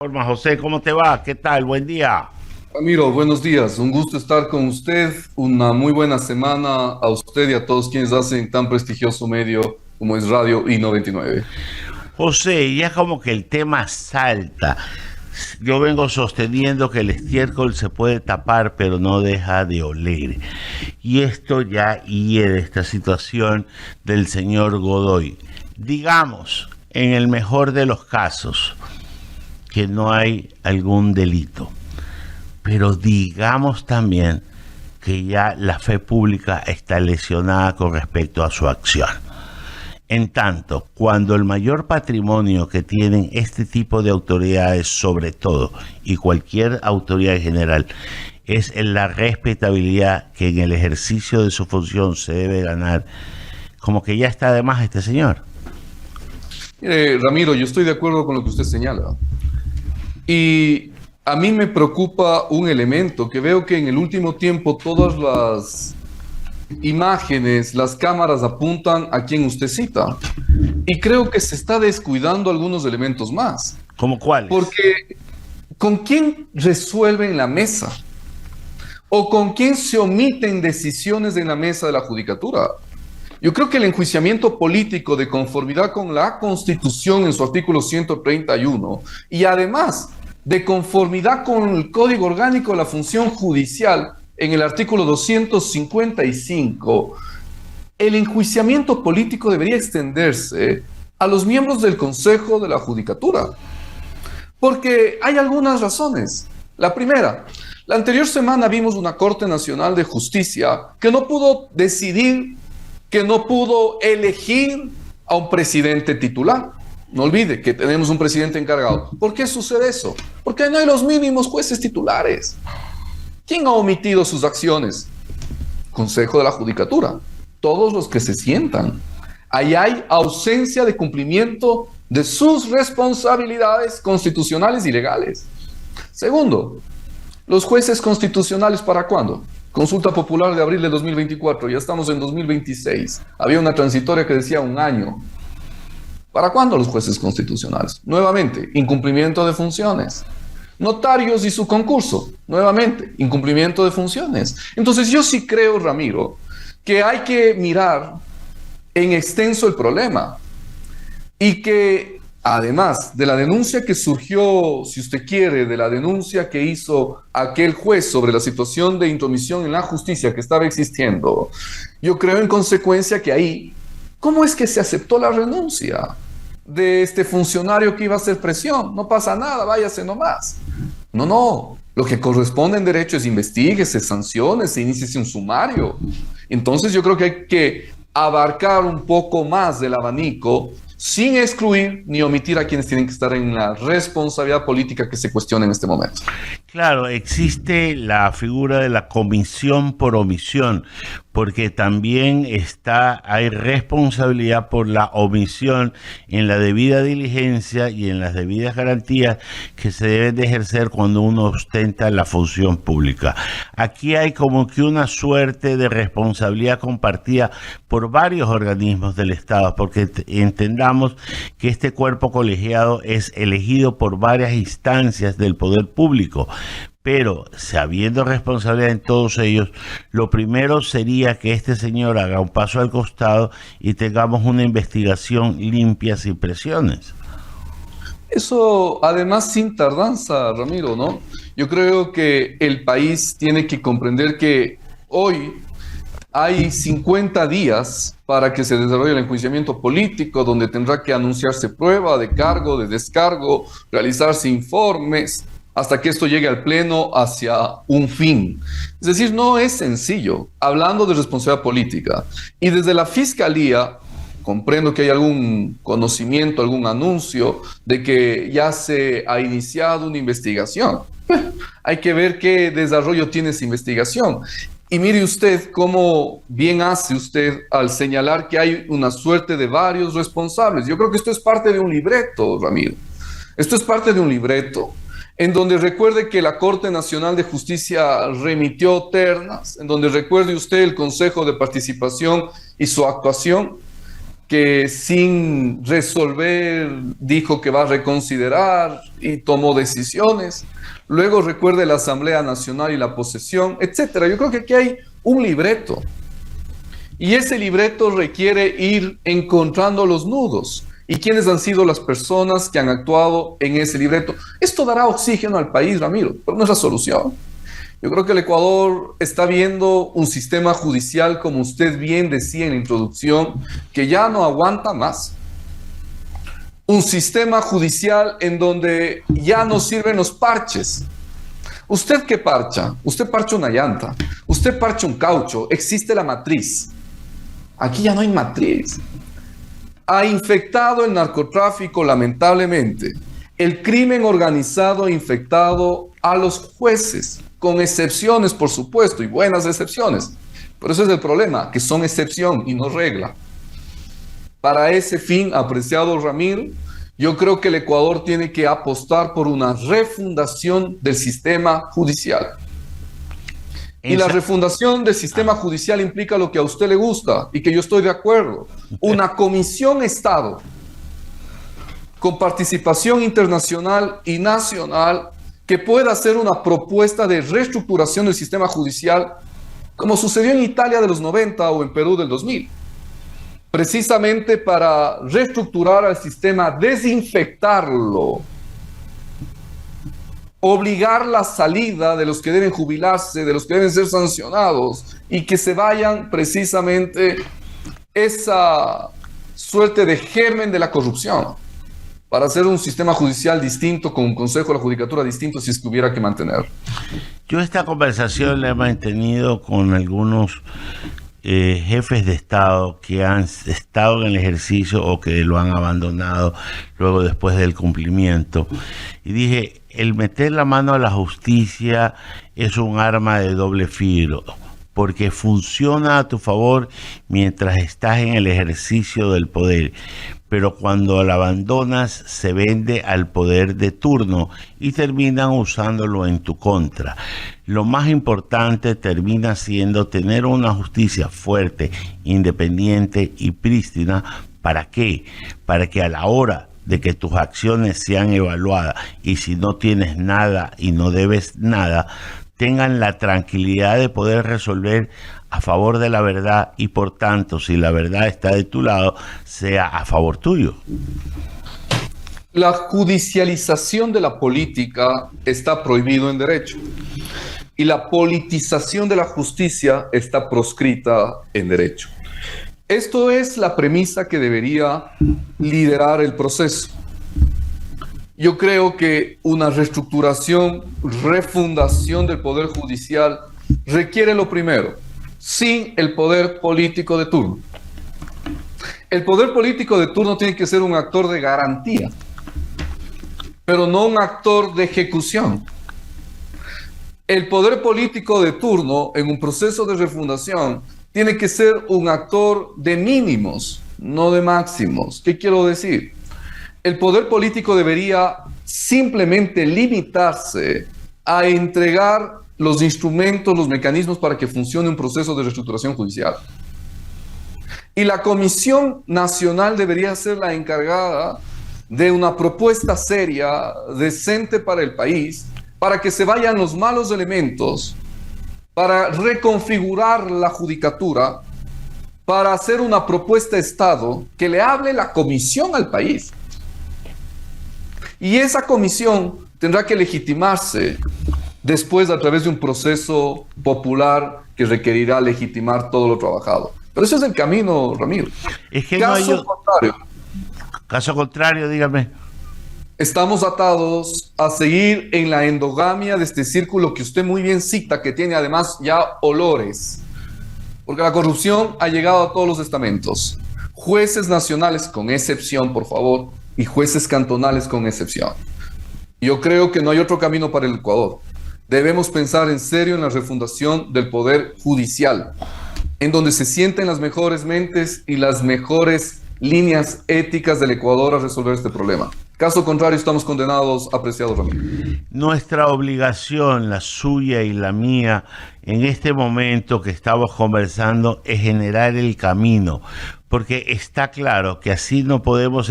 Forma, José, ¿cómo te va? ¿Qué tal? Buen día. Ramiro, buenos días. Un gusto estar con usted. Una muy buena semana a usted y a todos quienes hacen tan prestigioso medio como es Radio I-99. José, ya como que el tema salta. Yo vengo sosteniendo que el estiércol se puede tapar, pero no deja de oler. Y esto ya hiere esta situación del señor Godoy. Digamos, en el mejor de los casos, que no hay algún delito. Pero digamos también que ya la fe pública está lesionada con respecto a su acción. En tanto, cuando el mayor patrimonio que tienen este tipo de autoridades, sobre todo, y cualquier autoridad en general, es en la respetabilidad que en el ejercicio de su función se debe ganar, como que ya está de más este señor. Mire, Ramiro, yo estoy de acuerdo con lo que usted señala. Y a mí me preocupa un elemento que veo que en el último tiempo todas las imágenes, las cámaras apuntan a quien usted cita. Y creo que se está descuidando algunos elementos más. ¿Cómo cuáles? Porque ¿con quién resuelven la mesa? ¿O con quién se omiten decisiones en la mesa de la judicatura? Yo creo que el enjuiciamiento político de conformidad con la Constitución en su artículo 131 y además de conformidad con el Código Orgánico de la Función Judicial en el artículo 255, el enjuiciamiento político debería extenderse a los miembros del Consejo de la Judicatura. Porque hay algunas razones. La primera, la anterior semana vimos una Corte Nacional de Justicia que no pudo decidir, que no pudo elegir a un presidente titular. No olvide que tenemos un presidente encargado. ¿Por qué sucede eso? Porque no hay los mínimos jueces titulares. ¿Quién ha omitido sus acciones? Consejo de la Judicatura. Todos los que se sientan. Ahí hay ausencia de cumplimiento de sus responsabilidades constitucionales y legales. Segundo, los jueces constitucionales, ¿para cuándo? Consulta popular de abril de 2024, ya estamos en 2026. Había una transitoria que decía un año. ¿Para cuándo los jueces constitucionales? Nuevamente, incumplimiento de funciones. Notarios y su concurso, nuevamente, incumplimiento de funciones. Entonces yo sí creo, Ramiro, que hay que mirar en extenso el problema y que además de la denuncia que surgió, si usted quiere, de la denuncia que hizo aquel juez sobre la situación de intromisión en la justicia que estaba existiendo, yo creo en consecuencia que ahí, ¿cómo es que se aceptó la renuncia de este funcionario que iba a hacer presión? No pasa nada, váyase nomás. No, no. Lo que corresponde en derecho es investiguese, sanciones, inicie un sumario. Entonces yo creo que hay que abarcar un poco más del abanico sin excluir ni omitir a quienes tienen que estar en la responsabilidad política que se cuestiona en este momento. Claro, existe la figura de la comisión por omisión, porque también hay responsabilidad por la omisión en la debida diligencia y en las debidas garantías que se deben de ejercer cuando uno ostenta la función pública. Aquí hay como que una suerte de responsabilidad compartida por varios organismos del Estado, porque entendamos que este cuerpo colegiado es elegido por varias instancias del poder público. Pero, sabiendo responsabilidad en todos ellos, lo primero sería que este señor haga un paso al costado y tengamos una investigación limpia sin presiones. Eso, además, sin tardanza, Ramiro, ¿no? Yo creo que el país tiene que comprender que hoy hay 50 días para que se desarrolle el enjuiciamiento político, donde tendrá que anunciarse prueba de cargo, de descargo, realizarse informes, hasta que esto llegue al Pleno hacia un fin. Es decir, no es sencillo, hablando de responsabilidad política. Y desde la Fiscalía, comprendo que hay algún conocimiento, algún anuncio de que ya se ha iniciado una investigación. Hay que ver qué desarrollo tiene esa investigación. Y mire usted cómo bien hace usted al señalar que hay una suerte de varios responsables. Yo creo que esto es parte de un libreto, Ramiro. Esto es parte de un libreto en donde recuerde que la Corte Nacional de Justicia remitió ternas, en donde recuerde usted el Consejo de Participación y su actuación. que sin resolver dijo que va a reconsiderar y tomó decisiones. Luego recuerde la Asamblea Nacional y la posesión, etcétera. Yo creo que aquí hay un libreto. Y ese libreto requiere ir encontrando los nudos. ¿Y quiénes han sido las personas que han actuado en ese libreto? Esto dará oxígeno al país, Ramiro, pero no es la solución. Yo creo que el Ecuador está viendo un sistema judicial, como usted bien decía en la introducción, que ya no aguanta más. Un sistema judicial en donde ya no sirven los parches. ¿Usted qué parcha? Usted parcha una llanta, usted parcha un caucho, existe la matriz. Aquí ya no hay matriz. Ha infectado el narcotráfico, lamentablemente. El crimen organizado ha infectado a los jueces, con excepciones, por supuesto, y buenas excepciones. Pero ese es el problema, que son excepción y no regla. Para ese fin, apreciado Ramiro, yo creo que el Ecuador tiene que apostar por una refundación del sistema judicial. Y la refundación del sistema judicial implica lo que a usted le gusta y que yo estoy de acuerdo. Una comisión Estado con participación internacional y nacional que pueda hacer una propuesta de reestructuración del sistema judicial, como sucedió en Italia de los 90 o en Perú del 2000, precisamente para reestructurar al sistema, desinfectarlo, obligar la salida de los que deben jubilarse, de los que deben ser sancionados, y que se vayan precisamente esa suerte de germen de la corrupción, para hacer un sistema judicial distinto, con un consejo de la judicatura distinto, si es que hubiera que mantener. Yo esta conversación la he mantenido con algunos jefes de Estado que han estado en el ejercicio o que lo han abandonado luego después del cumplimiento. Y dije, el meter la mano a la justicia es un arma de doble filo, porque funciona a tu favor mientras estás en el ejercicio del poder, pero cuando la abandonas se vende al poder de turno y terminan usándolo en tu contra. Lo más importante termina siendo tener una justicia fuerte, independiente y prístina. ¿Para qué? Para que a la hora de que tus acciones sean evaluadas, y si no tienes nada y no debes nada, tengan la tranquilidad de poder resolver a favor de la verdad, y por tanto, si la verdad está de tu lado, sea a favor tuyo. La judicialización de la política está prohibido en derecho, y la politización de la justicia está proscrita en derecho. Esto es la premisa que debería liderar el proceso. Yo creo que una reestructuración, refundación del Poder Judicial requiere lo primero, sin el poder político de turno. El poder político de turno tiene que ser un actor de garantía, pero no un actor de ejecución. El poder político de turno en un proceso de refundación tiene que ser un actor de mínimos, no de máximos. ¿Qué quiero decir? El poder político debería simplemente limitarse a entregar los instrumentos, los mecanismos para que funcione un proceso de reestructuración judicial. Y la Comisión Nacional debería ser la encargada de una propuesta seria, decente para el país, para que se vayan los malos elementos, para reconfigurar la judicatura, para hacer una propuesta de Estado que le hable la comisión al país. Y esa comisión tendrá que legitimarse después a través de un proceso popular que requerirá legitimar todo lo trabajado. Pero ese es el camino, Ramiro. Es que caso contrario, dígame. Estamos atados a seguir en la endogamia de este círculo que usted muy bien cita, que tiene además ya olores. Porque la corrupción ha llegado a todos los estamentos. Jueces nacionales, con excepción, por favor, y jueces cantonales, con excepción. Yo creo que no hay otro camino para el Ecuador. Debemos pensar en serio en la refundación del Poder Judicial, en donde se sienten las mejores mentes y las mejores líneas éticas del Ecuador a resolver este problema. Caso contrario, estamos condenados, apreciado Ramiro. Nuestra obligación, la suya y la mía, en este momento que estamos conversando, es generar el camino porque está claro que así no podemos.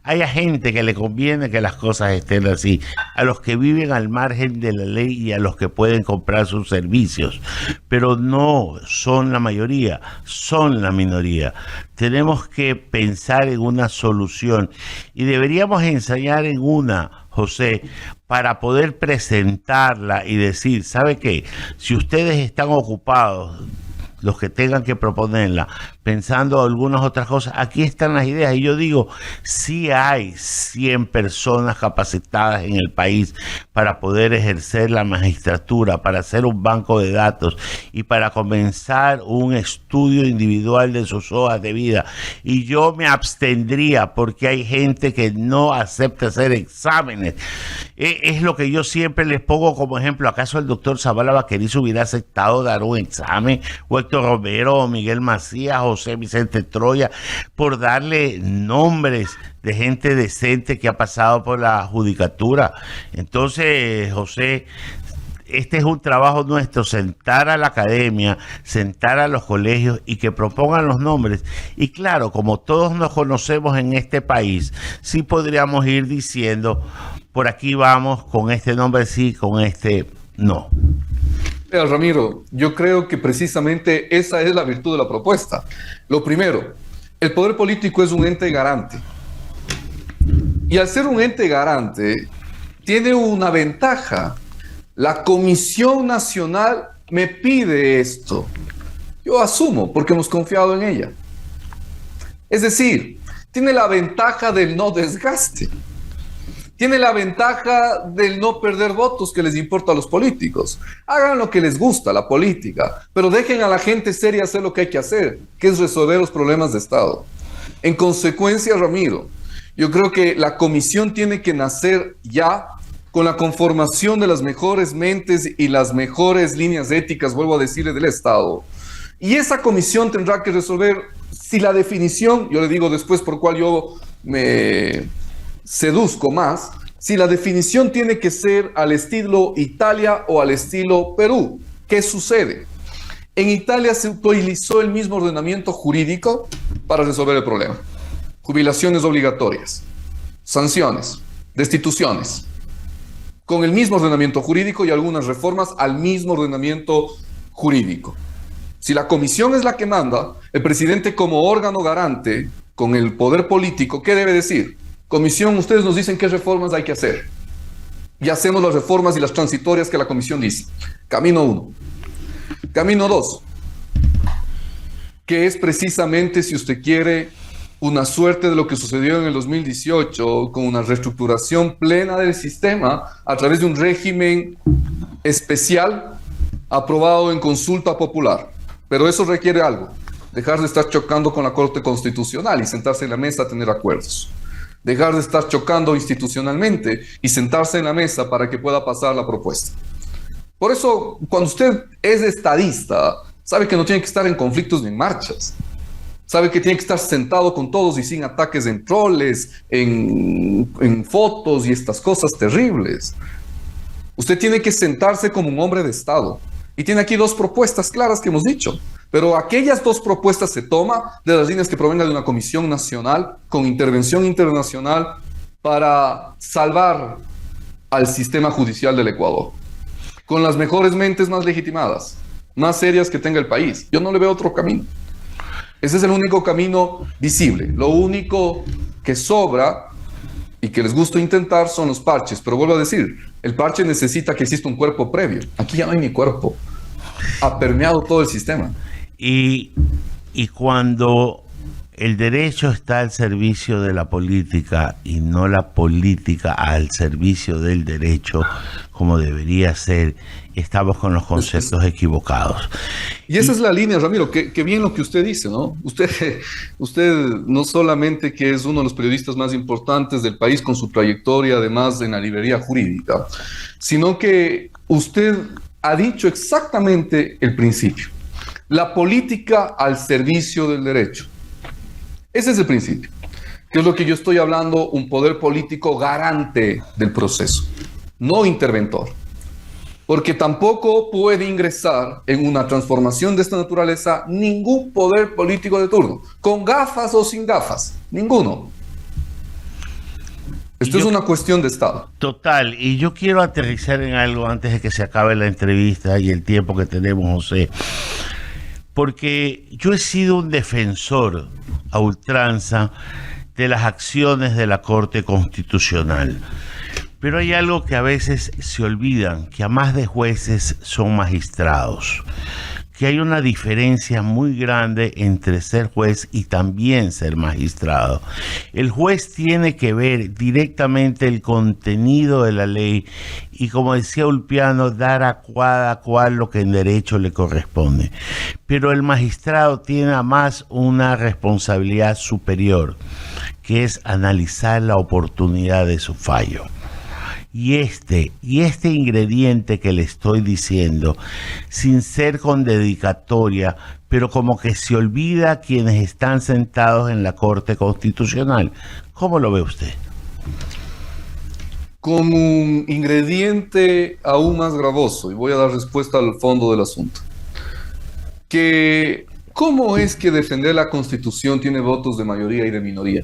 Hay gente que le conviene que las cosas estén así, a los que viven al margen de la ley y a los que pueden comprar sus servicios, pero no son la mayoría, son la minoría. Tenemos que pensar en una solución y deberíamos ensayar en una, José, para poder presentarla y decir, ¿sabe qué? Si ustedes están ocupados, los que tengan que proponerla, pensando algunas otras cosas, aquí están las ideas. Y yo digo, sí hay 100 personas capacitadas en el país para poder ejercer la magistratura, para hacer un banco de datos y para comenzar un estudio individual de sus hojas de vida. Y yo me abstendría porque hay gente que no acepta hacer exámenes. Es lo que yo siempre les pongo como ejemplo. ¿Acaso el doctor Zavala Vaquerizo hubiera aceptado dar un examen? O Héctor Romero, o Miguel Macías, José Vicente Troya, por darle nombres de gente decente que ha pasado por la judicatura. Entonces, José, este es un trabajo nuestro, sentar a la academia, sentar a los colegios y que propongan los nombres. Y claro, como todos nos conocemos en este país, sí podríamos ir diciendo, por aquí vamos, con este nombre sí, con este no. Mira, Ramiro, yo creo que precisamente esa es la virtud de la propuesta. Lo primero, el poder político es un ente garante. Y al ser un ente garante, tiene una ventaja. La Comisión Nacional me pide esto. Yo asumo, porque hemos confiado en ella. Es decir, tiene la ventaja del no desgaste. Tiene la ventaja del no perder votos que les importa a los políticos. Hagan lo que les gusta, la política, pero dejen a la gente seria hacer lo que hay que hacer, que es resolver los problemas de Estado. En consecuencia, Ramiro, yo creo que la comisión tiene que nacer ya con la conformación de las mejores mentes y las mejores líneas éticas, vuelvo a decirle, del Estado. Y esa comisión tendrá que resolver si la definición, yo le digo después por cuál yo me seduzco más, si la definición tiene que ser al estilo Italia o al estilo Perú. ¿Qué sucede? En Italia se utilizó el mismo ordenamiento jurídico para resolver el problema. Jubilaciones obligatorias, sanciones, destituciones, con el mismo ordenamiento jurídico y algunas reformas al mismo ordenamiento jurídico. Si la comisión es la que manda, el presidente como órgano garante con el poder político, ¿qué debe decir? Comisión, ustedes nos dicen qué reformas hay que hacer. Y hacemos las reformas y las transitorias que la comisión dice. Camino 1. Camino 2. Que es precisamente, si usted quiere, una suerte de lo que sucedió en el 2018, con una reestructuración plena del sistema a través de un régimen especial aprobado en consulta popular. Pero eso requiere algo. Dejar de estar chocando con la Corte Constitucional y sentarse en la mesa a tener acuerdos. Dejar de estar chocando institucionalmente y sentarse en la mesa para que pueda pasar la propuesta. Por eso, cuando usted es estadista, sabe que no tiene que estar en conflictos ni en marchas. Sabe que tiene que estar sentado con todos y sin ataques en troles, en fotos y estas cosas terribles. Usted tiene que sentarse como un hombre de Estado. Y tiene aquí dos propuestas claras que hemos dicho. Pero aquellas dos propuestas se toman de las líneas que provengan de una comisión nacional con intervención internacional para salvar al sistema judicial del Ecuador. Con las mejores mentes más legitimadas, más serias que tenga el país. Yo no le veo otro camino. Ese es el único camino visible. Lo único que sobra y que les gusta intentar son los parches. Pero vuelvo a decir, el parche necesita que exista un cuerpo previo. Aquí ya no hay ni cuerpo. Ha permeado todo el sistema. Y cuando el derecho está al servicio de la política y no la política al servicio del derecho, como debería ser, estamos con los conceptos equivocados. Y esa es la línea, Ramiro, que bien lo que usted dice, ¿no? Usted no solamente que es uno de los periodistas más importantes del país con su trayectoria, además en la librería jurídica, sino que usted ha dicho exactamente el principio. La política al servicio del derecho. Ese es el principio, que es lo que yo estoy hablando, un poder político garante del proceso, no interventor. porque tampoco puede ingresar en una transformación de esta naturaleza ningún poder político de turno, con gafas o sin gafas, ninguno. Esto es una cuestión de Estado. Total, y yo quiero aterrizar en algo antes de que se acabe la entrevista y el tiempo que tenemos, José, porque yo he sido un defensor a ultranza de las acciones de la Corte Constitucional. Pero hay algo que a veces se olvidan, que a más de jueces son magistrados, que hay una diferencia muy grande entre ser juez y también ser magistrado. El juez tiene que ver directamente el contenido de la ley y, como decía Ulpiano, dar a cada cual lo que en derecho le corresponde. Pero el magistrado tiene además una responsabilidad superior, que es analizar la oportunidad de su fallo. Y este ingrediente que le estoy diciendo, sin ser con dedicatoria, pero como que se olvida quienes están sentados en la Corte Constitucional. ¿Cómo lo ve usted? Como un ingrediente aún más gravoso, y voy a dar respuesta al fondo del asunto. ¿Cómo es que defender la Constitución tiene votos de mayoría y de minoría?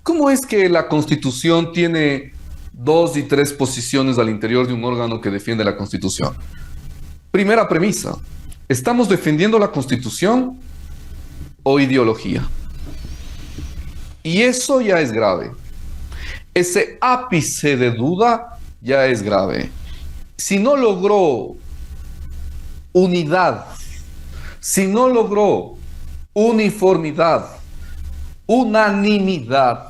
¿Cómo es que la Constitución tiene 2 y 3 posiciones al interior de un órgano que defiende la Constitución? Primera premisa, ¿estamos defendiendo la Constitución o ideología? Y eso ya es grave. Ese ápice de duda ya es grave. Si no logró unidad, si no logró uniformidad, unanimidad,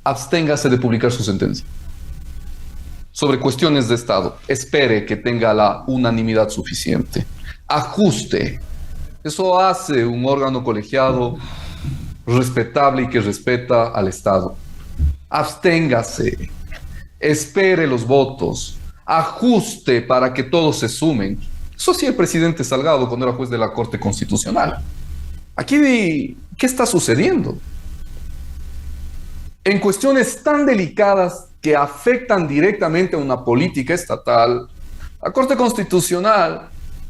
absténgase de publicar su sentencia sobre cuestiones de Estado. Espere que tenga la unanimidad suficiente. Ajuste. Eso hace un órgano colegiado respetable y que respeta al Estado. Absténgase. Espere los votos. Ajuste para que todos se sumen. Eso hacía el presidente Salgado cuando era juez de la Corte Constitucional. Aquí, ¿qué está sucediendo? En cuestiones tan delicadas que afectan directamente a una política estatal, la Corte Constitucional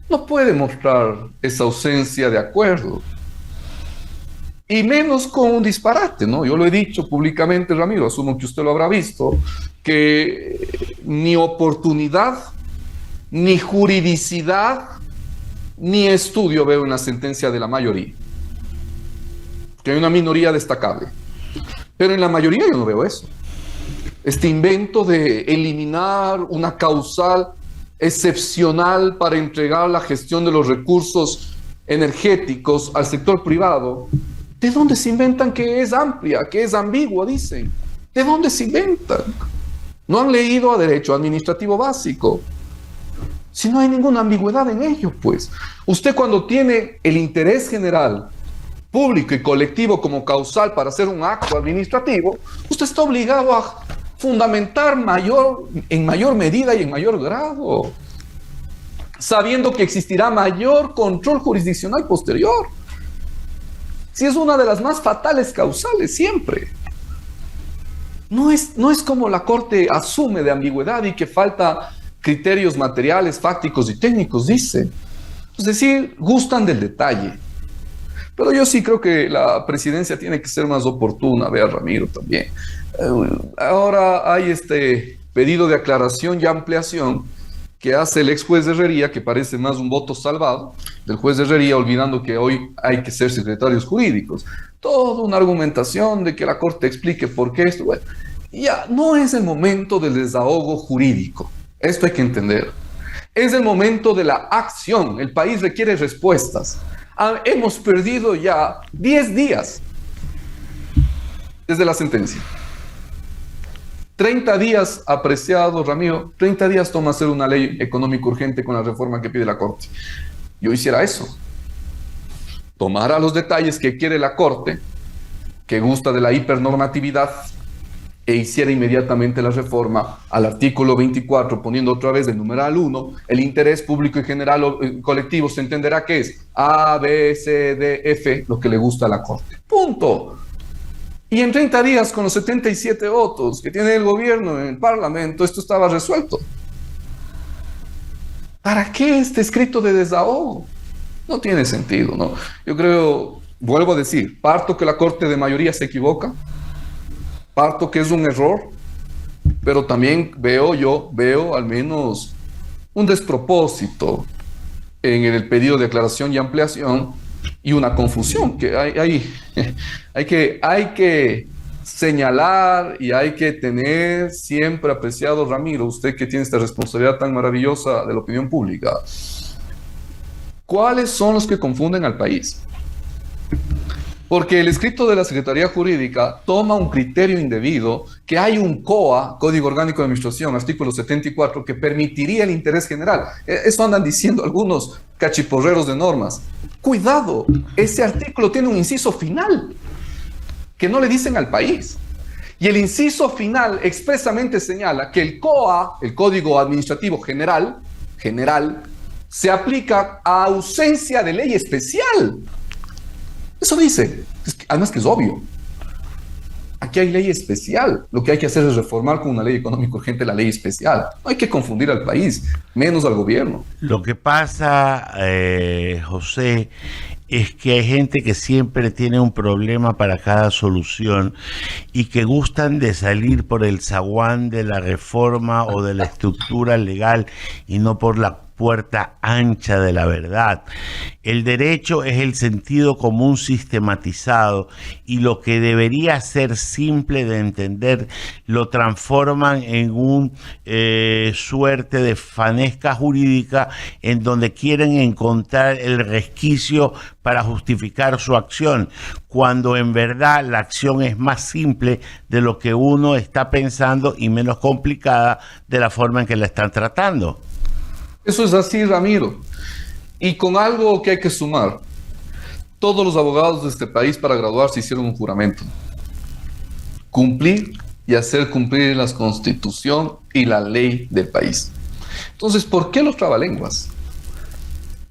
no puede mostrar esa ausencia de acuerdo. Y menos con un disparate, ¿no? Yo lo he dicho públicamente, Ramiro, asumo que usted lo habrá visto, que ni oportunidad, ni juridicidad, ni estudio veo en la sentencia de la mayoría. Que hay una minoría destacable. Pero en la mayoría yo no veo eso. Este invento de eliminar una causal excepcional para entregar la gestión de los recursos energéticos al sector privado, ¿de dónde se inventan que es amplia, que es ambigua, dicen? ¿De dónde se inventan? No han leído a Derecho Administrativo Básico. Si no hay ninguna ambigüedad en ello, pues. Usted, cuando tiene el interés general, público y colectivo como causal para hacer un acto administrativo, usted está obligado a fundamentar en mayor medida y en mayor grado, sabiendo que existirá mayor control jurisdiccional posterior. Si es una de las más fatales causales siempre. No es como la Corte asume de ambigüedad y que falta criterios materiales, fácticos y técnicos, dice. Es decir, gustan del detalle. Pero yo sí creo que la presidencia tiene que ser más oportuna, vea Ramiro también. Ahora hay este pedido de aclaración y ampliación que hace el ex juez de Herrería, que parece más un voto salvado del juez de Herrería, olvidando que hoy hay que ser secretarios jurídicos. Toda una argumentación de que la Corte explique por qué esto. Bueno, ya no es el momento del desahogo jurídico. Esto hay que entender. Es el momento de la acción. El país requiere respuestas. Hemos perdido ya 10 días desde la sentencia. 30 días, apreciado Ramiro, 30 días toma hacer una ley económica urgente con la reforma que pide la Corte. Yo hiciera eso. Tomara los detalles que quiere la Corte, que gusta de la hipernormatividad, e hiciera inmediatamente la reforma al artículo 24, poniendo otra vez el numeral 1, el interés público y general o colectivo, se entenderá que es A, B, C, D, F, lo que le gusta a la Corte. Punto. Y en 30 días, con los 77 votos que tiene el gobierno en el Parlamento, esto estaba resuelto. ¿Para qué este escrito de desahogo? No tiene sentido, ¿no? Yo creo, vuelvo a decir, parto que la Corte de mayoría se equivoca, parto que es un error, pero también veo al menos un despropósito en el pedido de aclaración y ampliación y una confusión que hay que señalar y hay que tener siempre, apreciado Ramiro, usted que tiene esta responsabilidad tan maravillosa de la opinión pública, ¿cuáles son los que confunden al país? Porque el escrito de la Secretaría Jurídica toma un criterio indebido, que hay un COA, Código Orgánico de Administración, artículo 74, que permitiría el interés general. Eso andan diciendo algunos cachiporreros de normas. Cuidado, ese artículo tiene un inciso final que no le dicen al país. Y el inciso final expresamente señala que el COA, el Código Administrativo General, se aplica a ausencia de ley especial. Eso dice, además que es obvio. Aquí hay ley especial. Lo que hay que hacer es reformar con una ley económica urgente la ley especial. No hay que confundir al país, menos al gobierno. Lo que pasa, José, es que hay gente que siempre tiene un problema para cada solución y que gustan de salir por el zaguán de la reforma o de la estructura legal y no por la puerta ancha de la verdad. El derecho es el sentido común sistematizado y lo que debería ser simple de entender lo transforman en un suerte de fanesca jurídica en donde quieren encontrar el resquicio para justificar su acción, cuando en verdad la acción es más simple de lo que uno está pensando y menos complicada de la forma en que la están tratando. Eso es así, Ramiro. Y con algo que hay que sumar. Todos los abogados de este país para graduarse hicieron un juramento. Cumplir y hacer cumplir la Constitución y la ley del país. Entonces, ¿por qué los trabalenguas?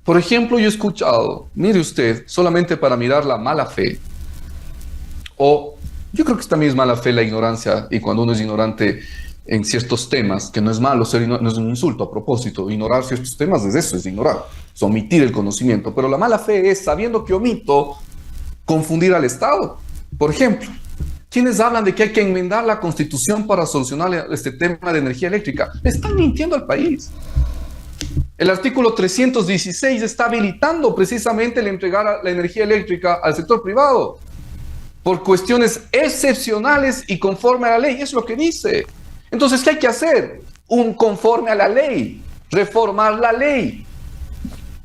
Por ejemplo, yo he escuchado, mire usted, solamente para mirar la mala fe, o yo creo que también es mala fe la ignorancia, y cuando uno es ignorante en ciertos temas, que no es malo ser, no es un insulto a propósito, ignorar ciertos temas es eso, es ignorar, es omitir el conocimiento, pero la mala fe es, sabiendo que omito, confundir al Estado. Por ejemplo, quienes hablan de que hay que enmendar la Constitución para solucionar este tema de energía eléctrica, están mintiendo al país. El artículo 316 está habilitando precisamente el entregar la energía eléctrica al sector privado por cuestiones excepcionales y conforme a la ley, es lo que dice. Entonces, ¿qué hay que hacer? Un conforme a la ley, reformar la ley.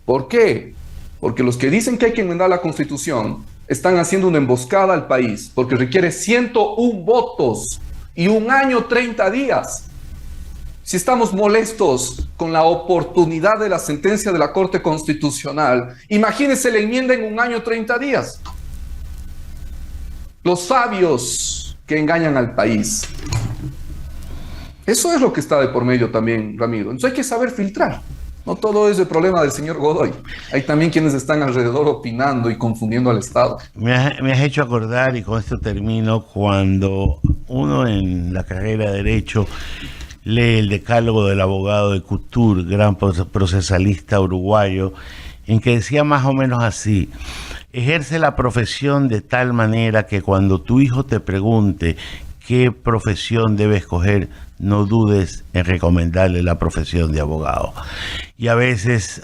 ¿Por qué? Porque los que dicen que hay que enmendar la Constitución están haciendo una emboscada al país, porque requiere 101 votos y 1 año 30 días. Si estamos molestos con la oportunidad de la sentencia de la Corte Constitucional, imagínense la enmienda en 1 año 30 días. Los sabios que engañan al país. Eso es lo que está de por medio también, Ramiro. Entonces hay que saber filtrar. No todo es el problema del señor Godoy. Hay también quienes están alrededor opinando y confundiendo al Estado. Me has hecho acordar, y con esto termino, cuando uno en la carrera de Derecho lee el decálogo del abogado de Couture, gran procesalista uruguayo, en que decía más o menos así: ejerce la profesión de tal manera que cuando tu hijo te pregunte qué profesión debe escoger, no dudes en recomendarle la profesión de abogado. Y a veces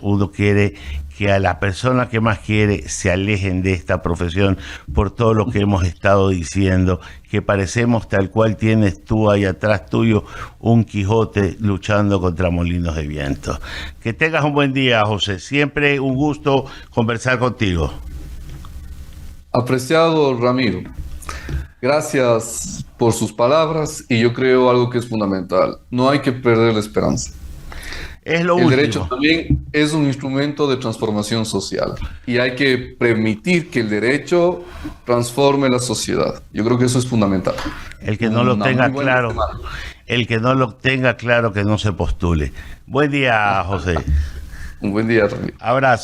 uno quiere que a la persona que más quiere se alejen de esta profesión por todo lo que hemos estado diciendo, que parecemos tal cual tienes tú ahí atrás tuyo un Quijote luchando contra molinos de viento. Que tengas un buen día, José. Siempre un gusto conversar contigo. Apreciado Ramiro, gracias por sus palabras, y yo creo algo que es fundamental: no hay que perder la esperanza. Es lo último. El último. derecho también es un instrumento de transformación social y hay que permitir que el derecho transforme la sociedad. Yo creo que eso es fundamental. El que no lo tenga claro, que no se postule. Buen día, José. Un buen día, Ramiro. Abrazo.